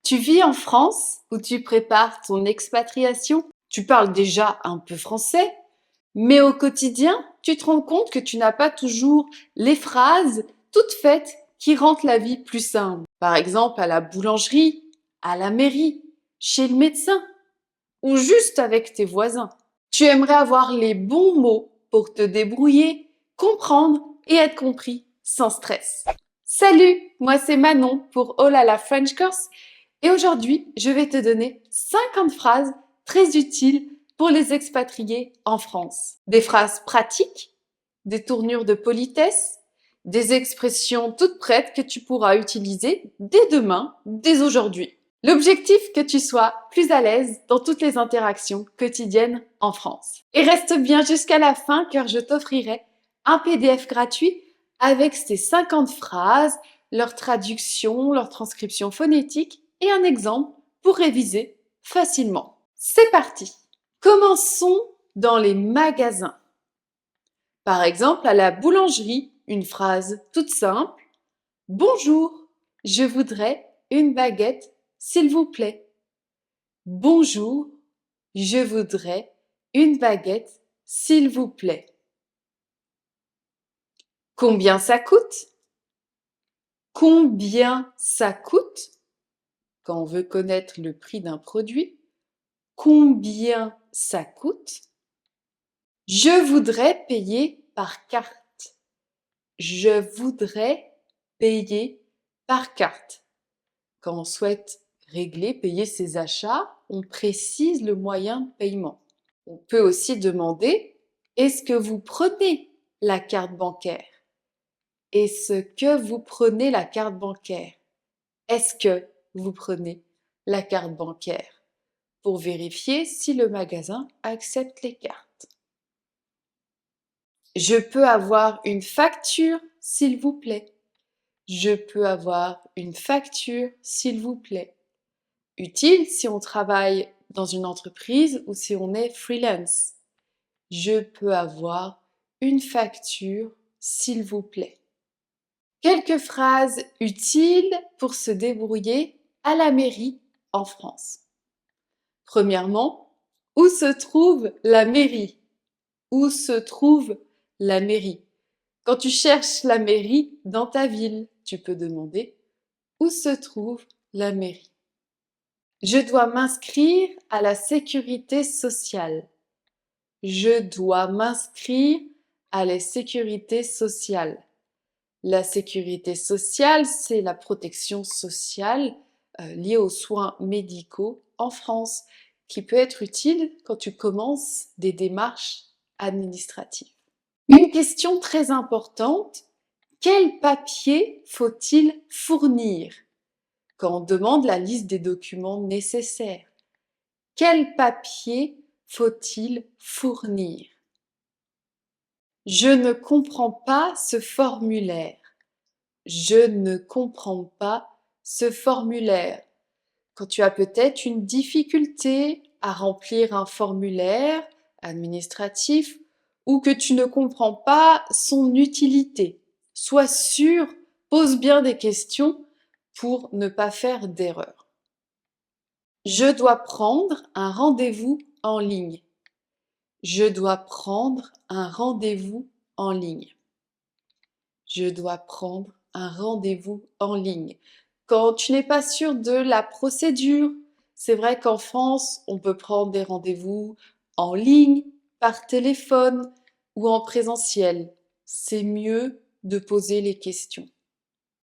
Tu vis en France où tu prépares ton expatriation. Tu parles déjà un peu français, mais au quotidien, tu te rends compte que tu n'as pas toujours les phrases toutes faites qui rendent la vie plus simple. Par exemple, à la boulangerie, à la mairie, chez le médecin ou juste avec tes voisins. Tu aimerais avoir les bons mots pour te débrouiller, comprendre et être compris sans stress. Salut, moi c'est Manon pour Oh là la French Course et aujourd'hui je vais te donner 50 phrases très utiles pour les expatriés en France. Des phrases pratiques, des tournures de politesse, des expressions toutes prêtes que tu pourras utiliser dès demain, dès aujourd'hui. L'objectif, que tu sois plus à l'aise dans toutes les interactions quotidiennes en France. Et reste bien jusqu'à la fin car je t'offrirai un PDF gratuit avec ces 50 phrases, leur traduction, leur transcription phonétique et un exemple pour réviser facilement. C'est parti! Commençons dans les magasins. Par exemple, à la boulangerie, une phrase toute simple. Bonjour, je voudrais une baguette, s'il vous plaît. Bonjour, je voudrais une baguette, s'il vous plaît. Combien ça coûte? Combien ça coûte? Quand on veut connaître le prix d'un produit, combien ça coûte? Je voudrais payer par carte. Je voudrais payer par carte. Quand on souhaite régler, payer ses achats, on précise le moyen de paiement. On peut aussi demander « Est-ce que vous prenez la carte bancaire ?» Est-ce que vous prenez la carte bancaire? Est-ce que vous prenez la carte bancaire? Pour vérifier si le magasin accepte les cartes. Je peux avoir une facture, s'il vous plaît. Je peux avoir une facture, s'il vous plaît. Utile si on travaille dans une entreprise ou si on est freelance. Je peux avoir une facture, s'il vous plaît. Quelques phrases utiles pour se débrouiller à la mairie en France. Premièrement, où se trouve la mairie? Où se trouve la mairie? Quand tu cherches la mairie dans ta ville, tu peux demander où se trouve la mairie? Je dois m'inscrire à la sécurité sociale. Je dois m'inscrire à la sécurité sociale. La sécurité sociale, c'est la protection sociale liée aux soins médicaux en France, qui peut être utile quand tu commences des démarches administratives. Une question très importante, quel papier faut-il fournir quand on demande la liste des documents nécessaires? Quel papier faut-il fournir? Je ne comprends pas ce formulaire. Je ne comprends pas ce formulaire. Quand tu as peut-être une difficulté à remplir un formulaire administratif ou que tu ne comprends pas son utilité, sois sûr, pose bien des questions pour ne pas faire d'erreur. Je dois prendre un rendez-vous en ligne. Je dois prendre un rendez-vous en ligne. Je dois prendre un rendez-vous en ligne. Quand tu n'es pas sûr de la procédure, c'est vrai qu'en France, on peut prendre des rendez-vous en ligne, par téléphone ou en présentiel. C'est mieux de poser les questions.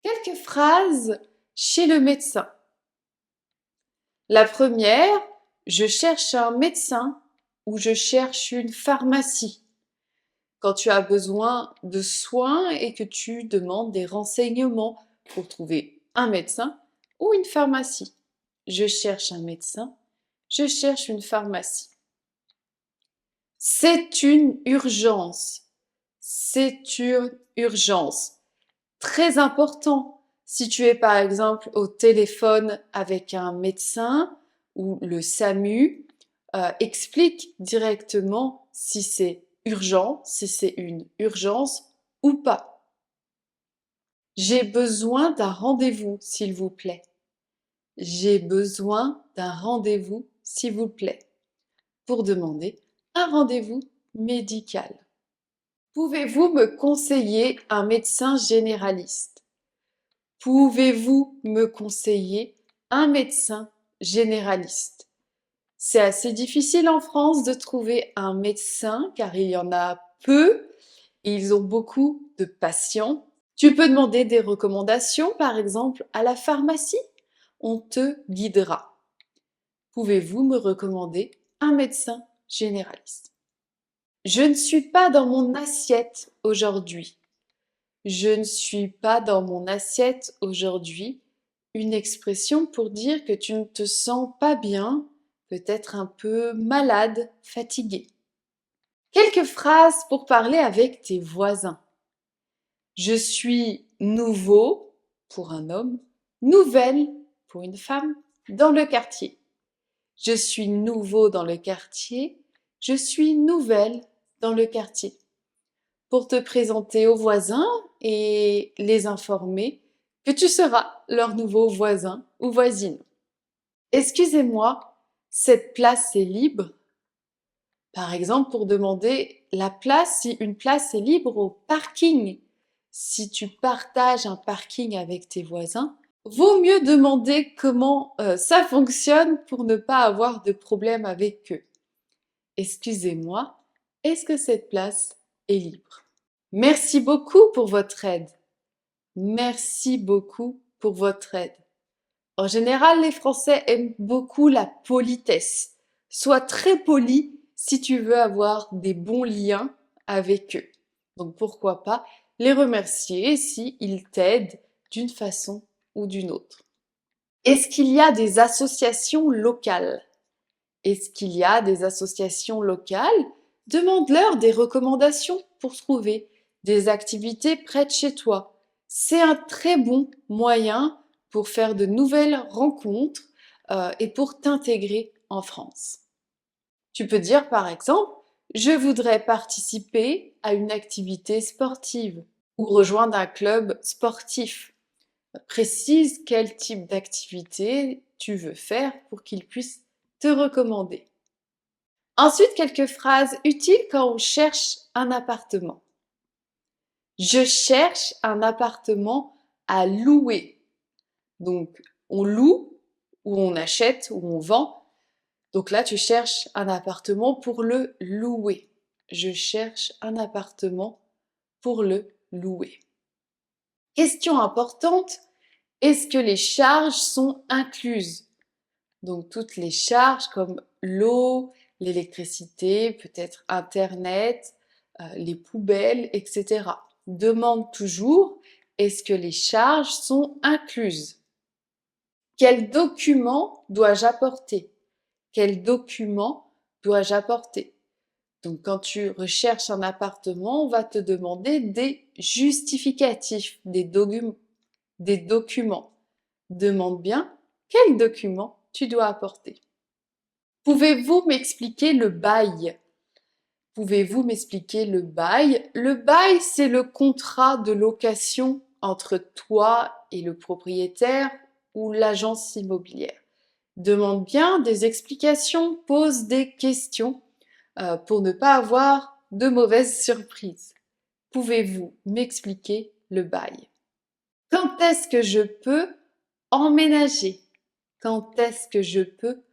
Quelques phrases chez le médecin. La première, je cherche un médecin ou je cherche une pharmacie. Quand tu as besoin de soins et que tu demandes des renseignements pour trouver un médecin ou une pharmacie. Je cherche un médecin, je cherche une pharmacie. C'est une urgence. C'est une urgence. Très important. Si tu es par exemple au téléphone avec un médecin ou le SAMU, explique directement si c'est urgent, si c'est une urgence ou pas. J'ai besoin d'un rendez-vous, s'il vous plaît. J'ai besoin d'un rendez-vous, s'il vous plaît, pour demander un rendez-vous médical. Pouvez-vous me conseiller un médecin généraliste? Pouvez-vous me conseiller un médecin généraliste? C'est assez difficile en France de trouver un médecin car il y en a peu et ils ont beaucoup de patients. Tu peux demander des recommandations, par exemple, à la pharmacie. On te guidera. Pouvez-vous me recommander un médecin généraliste? Je ne suis pas dans mon assiette aujourd'hui. Je ne suis pas dans mon assiette aujourd'hui. Une expression pour dire que tu ne te sens pas bien, peut-être un peu malade, fatigué. Quelques phrases pour parler avec tes voisins. Je suis nouveau pour un homme, nouvelle pour une femme dans le quartier. Je suis nouveau dans le quartier, je suis nouvelle dans le quartier. Pour te présenter aux voisins et les informer que tu seras leur nouveau voisin ou voisine. Excusez-moi, cette place est libre? Par exemple, pour demander la place, si une place est libre au parking. Si tu partages un parking avec tes voisins, vaut mieux demander comment ça fonctionne pour ne pas avoir de problème avec eux. Excusez-moi, est-ce que cette place est libre? Merci beaucoup pour votre aide. Merci beaucoup pour votre aide. En général, les Français aiment beaucoup la politesse. Sois très poli si tu veux avoir des bons liens avec eux. Donc pourquoi pas les remercier si ils t'aident d'une façon ou d'une autre. Est-ce qu'il y a des associations locales? Est-ce qu'il y a des associations locales? Demande-leur des recommandations pour trouver des activités près de chez toi. C'est un très bon moyen pour faire de nouvelles rencontres et pour t'intégrer en France. Tu peux dire par exemple, je voudrais participer à une activité sportive ou rejoindre un club sportif. Précise quel type d'activité tu veux faire pour qu'ils puissent te recommander. Ensuite, quelques phrases utiles quand on cherche un appartement. Je cherche un appartement à louer. Donc, on loue ou on achète ou on vend. Donc là, tu cherches un appartement pour le louer. Je cherche un appartement pour le louer. Question importante, est-ce que les charges sont incluses? Donc toutes les charges comme l'eau, l'électricité, peut-être Internet, les poubelles, etc. Demande toujours, est-ce que les charges sont incluses? Quels documents dois-je apporter? Quels documents dois-je apporter? Donc quand tu recherches un appartement, on va te demander des justificatifs, des documents. Demande bien quels documents tu dois apporter. Pouvez-vous m'expliquer le bail? Pouvez-vous m'expliquer le bail? Le bail, c'est le contrat de location entre toi et le propriétaire ou l'agence immobilière. Demande bien des explications, pose des questions pour ne pas avoir de mauvaises surprises. Pouvez-vous m'expliquer le bail? Quand est-ce que je peux emménager? Quand est-ce que je peux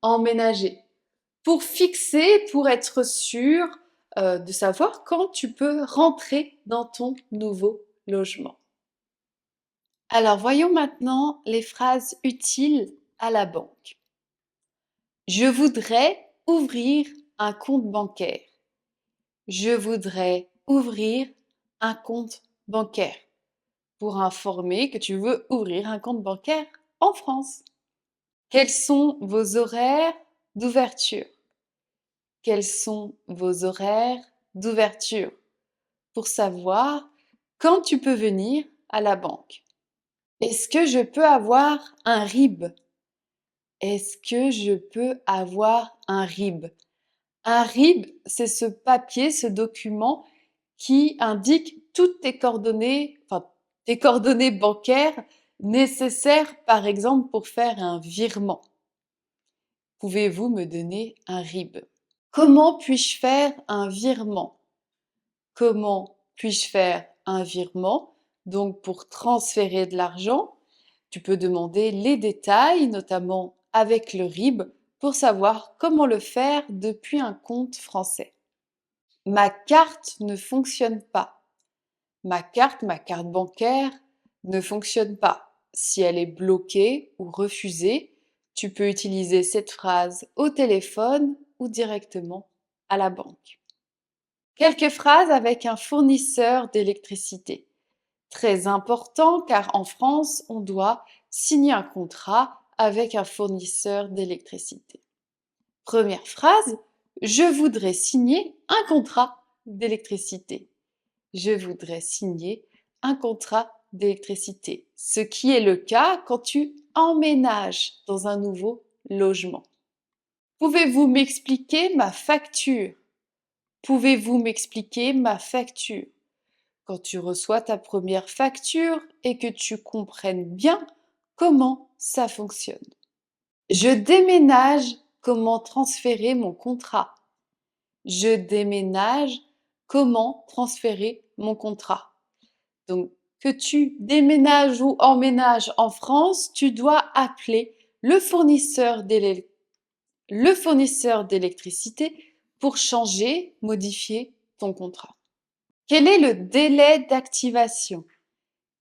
emménager? Pour fixer, pour être sûr de savoir quand tu peux rentrer dans ton nouveau logement. Alors voyons maintenant les phrases utiles à la banque. Je voudrais ouvrir un compte bancaire. Je voudrais ouvrir un compte bancaire pour informer que tu veux ouvrir un compte bancaire en France. Quels sont vos horaires d'ouverture? Quels sont vos horaires d'ouverture? Pour savoir quand tu peux venir à la banque. Est-ce que je peux avoir un RIB? Est-ce que je peux avoir un RIB? Un RIB, c'est ce papier, ce document qui indique toutes tes coordonnées, enfin tes coordonnées bancaires nécessaire par exemple pour faire un virement. Pouvez-vous me donner un RIB? Comment puis-je faire un virement? Comment puis-je faire un virement? Donc pour transférer de l'argent, tu peux demander les détails, notamment avec le RIB, pour savoir comment le faire depuis un compte français. Ma carte ne fonctionne pas. Ma carte bancaire ne fonctionne pas. Si elle est bloquée ou refusée, tu peux utiliser cette phrase au téléphone ou directement à la banque. Quelques phrases avec un fournisseur d'électricité. Très important car en France, on doit signer un contrat avec un fournisseur d'électricité. Première phrase, je voudrais signer un contrat d'électricité. Je voudrais signer un contrat d'électricité, ce qui est le cas quand tu emménages dans un nouveau logement. Pouvez-vous m'expliquer ma facture? Pouvez-vous m'expliquer ma facture? Quand tu reçois ta première facture et que tu comprennes bien comment ça fonctionne. Je déménage, comment transférer mon contrat? Je déménage, comment transférer mon contrat? Donc, que tu déménages ou emménages en France, tu dois appeler le fournisseur d'électricité pour changer, modifier ton contrat. Quel est le délai d'activation?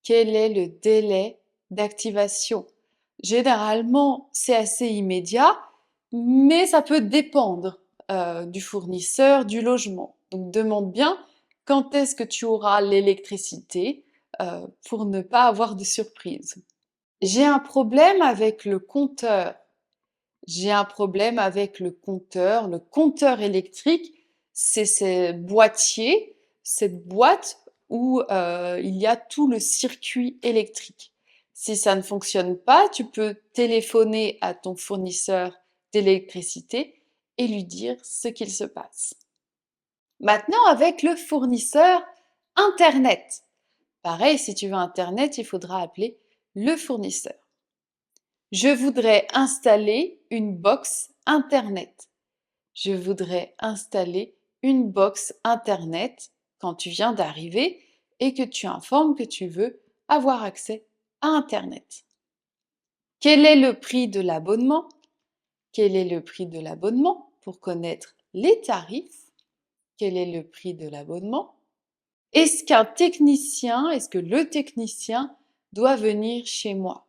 Quel est le délai d'activation? Généralement, c'est assez immédiat, mais ça peut dépendre du fournisseur, du logement. Donc demande bien quand est-ce que tu auras l'électricité pour ne pas avoir de surprise. J'ai un problème avec le compteur. J'ai un problème avec le compteur. Le compteur électrique, c'est ces boîtiers, cette boîte où il y a tout le circuit électrique. Si ça ne fonctionne pas, tu peux téléphoner à ton fournisseur d'électricité et lui dire ce qu'il se passe. Maintenant, avec le fournisseur Internet. Pareil, si tu veux Internet, il faudra appeler le fournisseur. Je voudrais installer une box Internet. Je voudrais installer une box Internet quand tu viens d'arriver et que tu informes que tu veux avoir accès à Internet. Quel est le prix de l'abonnement? Quel est le prix de l'abonnement pour connaître les tarifs? Quel est le prix de l'abonnement? Est-ce que le technicien doit venir chez moi?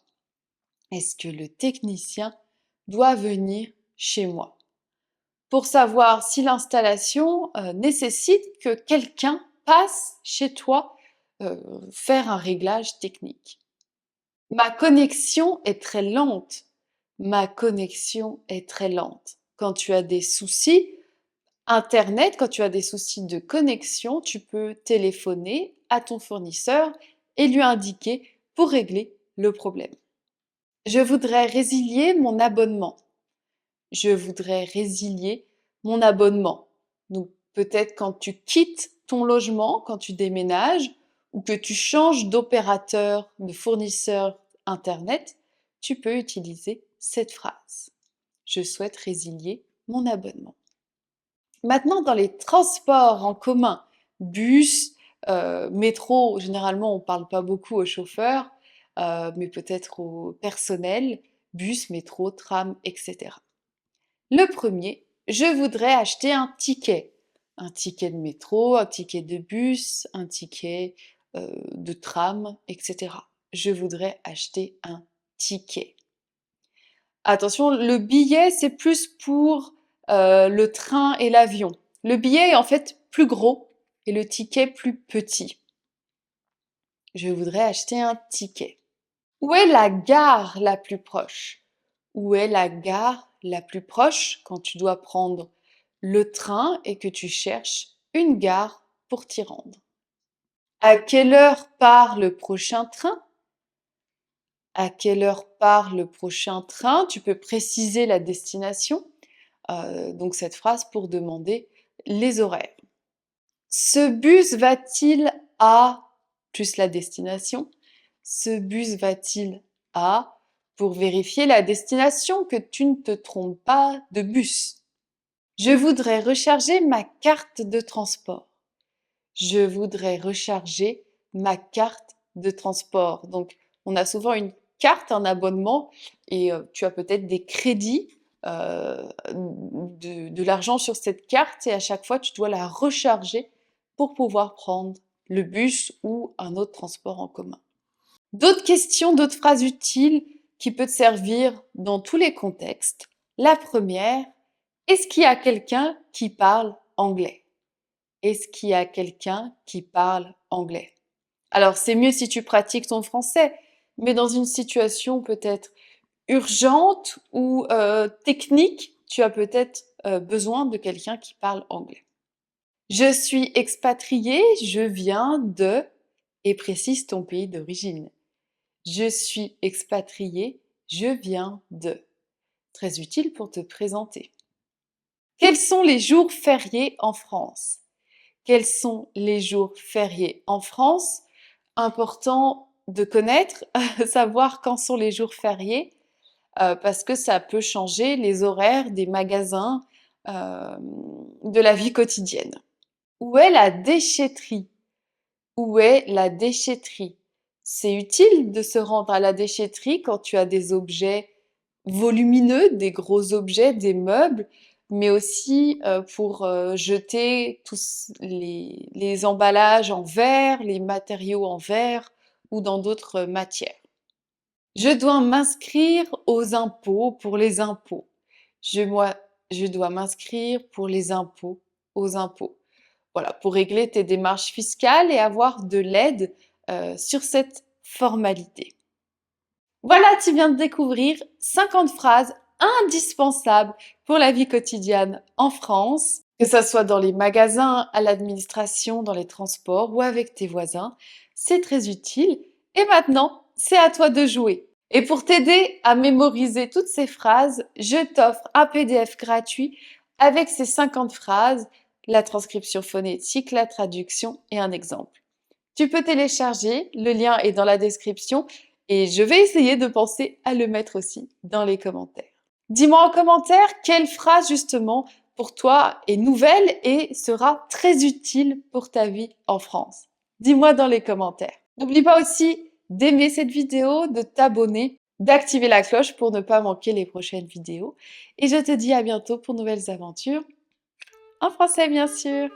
Est-ce que le technicien doit venir chez moi? Pour savoir si l'installation nécessite que quelqu'un passe chez toi faire un réglage technique. Ma connexion est très lente. Ma connexion est très lente. Quand tu as des soucis Internet, quand tu as des soucis de connexion, tu peux téléphoner à ton fournisseur et lui indiquer pour régler le problème. Je voudrais résilier mon abonnement. Je voudrais résilier mon abonnement. Donc peut-être quand tu quittes ton logement, quand tu déménages ou que tu changes d'opérateur, de fournisseur Internet, tu peux utiliser cette phrase. Je souhaite résilier mon abonnement. Maintenant, dans les transports en commun, bus, métro, généralement on ne parle pas beaucoup aux chauffeurs, mais peut-être au personnel, bus, métro, tram, etc. Le premier, je voudrais acheter un ticket. Un ticket de métro, un ticket de bus, un ticket de tram, etc. Je voudrais acheter un ticket. Attention, le billet, c'est plus pour le train et l'avion. Le billet est en fait plus gros et le ticket plus petit. Je voudrais acheter un ticket. Où est la gare la plus proche? Où est la gare la plus proche quand tu dois prendre le train et que tu cherches une gare pour t'y rendre? À quelle heure part le prochain train? À quelle heure part le prochain train? Tu peux préciser la destination. Donc cette phrase pour demander les horaires. Ce bus va-t-il à plus la destination? Ce bus va-t-il à pour vérifier la destination, que tu ne te trompes pas de bus. Je voudrais recharger ma carte de transport. Je voudrais recharger ma carte de transport. Donc, on a souvent une carte, un abonnement, et tu as peut-être des crédits, de l'argent sur cette carte, et à chaque fois, tu dois la recharger pour pouvoir prendre le bus ou un autre transport en commun. D'autres questions, d'autres phrases utiles qui peuvent te servir dans tous les contextes. La première, est-ce qu'il y a quelqu'un qui parle anglais? Est-ce qu'il y a quelqu'un qui parle anglais? Alors, c'est mieux si tu pratiques ton français, mais dans une situation peut-être urgente ou technique, tu as peut-être besoin de quelqu'un qui parle anglais. Je suis expatriée, je viens de, et précise ton pays d'origine. Je suis expatriée, je viens de. Très utile pour te présenter. Quels sont les jours fériés en France? Quels sont les jours fériés en France? Important de connaître, savoir quand sont les jours fériés, parce que ça peut changer les horaires des magasins, de la vie quotidienne. Où est la déchetterie? Où est la déchetterie? C'est utile de se rendre à la déchetterie quand tu as des objets volumineux, des gros objets, des meubles, mais aussi pour jeter tous les emballages en verre, les matériaux en verre ou dans d'autres matières. Je dois m'inscrire aux impôts pour les impôts. Je dois m'inscrire pour les impôts aux impôts. Voilà, pour régler tes démarches fiscales et avoir de l'aide sur cette formalité. Voilà, tu viens de découvrir 50 phrases indispensables pour la vie quotidienne en France, que ce soit dans les magasins, à l'administration, dans les transports ou avec tes voisins. C'est très utile. Et maintenant, c'est à toi de jouer. Et pour t'aider à mémoriser toutes ces phrases, je t'offre un PDF gratuit avec ces 50 phrases, la transcription phonétique, la traduction et un exemple. Tu peux télécharger, le lien est dans la description et je vais essayer de penser à le mettre aussi dans les commentaires. Dis-moi en commentaire quelle phrase justement pour toi est nouvelle et sera très utile pour ta vie en France. Dis-moi dans les commentaires. N'oublie pas aussi d'aimer cette vidéo, de t'abonner, d'activer la cloche pour ne pas manquer les prochaines vidéos. Et je te dis à bientôt pour de nouvelles aventures, en français bien sûr.